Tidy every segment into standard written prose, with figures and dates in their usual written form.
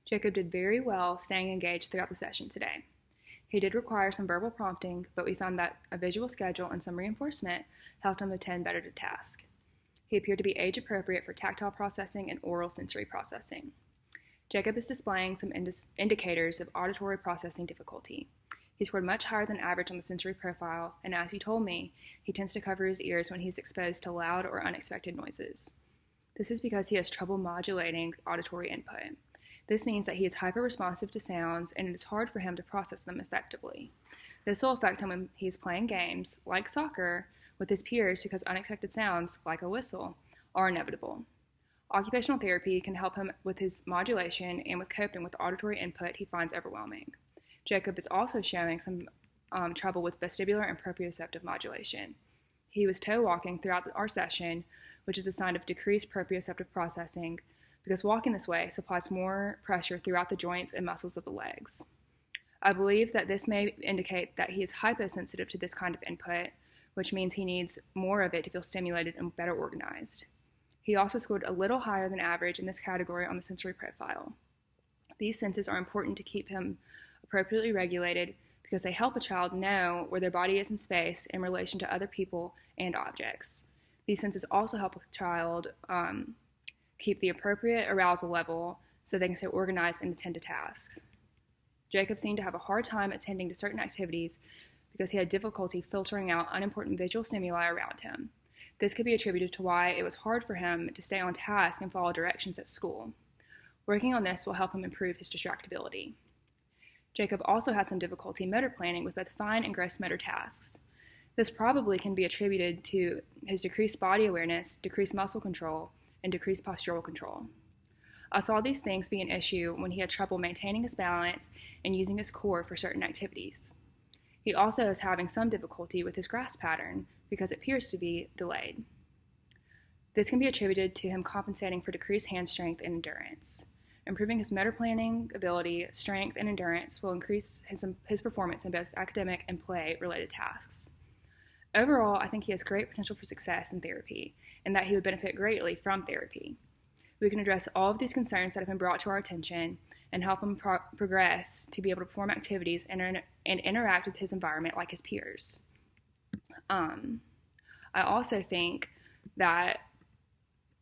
Jacob did very well staying engaged throughout the session today. He did require some verbal prompting, but we found that a visual schedule and some reinforcement helped him attend better to task. He appeared to be age appropriate for tactile processing and oral sensory processing. Jacob is displaying some indicators of auditory processing difficulty. He scored much higher than average on the sensory profile, and as you told me, he tends to cover his ears when he's exposed to loud or unexpected noises. This is because he has trouble modulating auditory input. This means that he is hyper-responsive to sounds, and it is hard for him to process them effectively. This will affect him when he's playing games, like soccer, with his peers because unexpected sounds, like a whistle, are inevitable. Occupational therapy can help him with his modulation and with coping with auditory input he finds overwhelming. Jacob is also showing some trouble with vestibular and proprioceptive modulation. He was toe walking throughout our session, which is a sign of decreased proprioceptive processing, because walking this way supplies more pressure throughout the joints and muscles of the legs. I believe that this may indicate that he is hyposensitive to this kind of input, which means he needs more of it to feel stimulated and better organized. He also scored a little higher than average in this category on the sensory profile. These senses are important to keep him appropriately regulated because they help a child know where their body is in space in relation to other people and objects. These senses also help a child keep the appropriate arousal level so they can stay organized and attend to tasks. Jacob seemed to have a hard time attending to certain activities because he had difficulty filtering out unimportant visual stimuli around him. This could be attributed to why it was hard for him to stay on task and follow directions at school. Working on this will help him improve his distractibility. Jacob also had some difficulty motor planning with both fine and gross motor tasks. This probably can be attributed to his decreased body awareness, decreased muscle control, and decreased postural control. I saw these things be an issue when he had trouble maintaining his balance and using his core for certain activities. He also is having some difficulty with his grasp pattern because it appears to be delayed. This can be attributed to him compensating for decreased hand strength and endurance. Improving his motor planning ability, strength, and endurance will increase his performance in both academic and play-related tasks. Overall, I think he has great potential for success in therapy, and that he would benefit greatly from therapy. We can address all of these concerns that have been brought to our attention and help him progress to be able to perform activities and interact with his environment like his peers. I also think that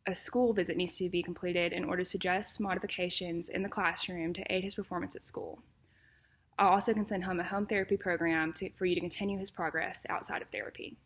a school visit needs to be completed in order to suggest modifications in the classroom to aid his performance at school. I also can send him a home therapy program for you to continue his progress outside of therapy.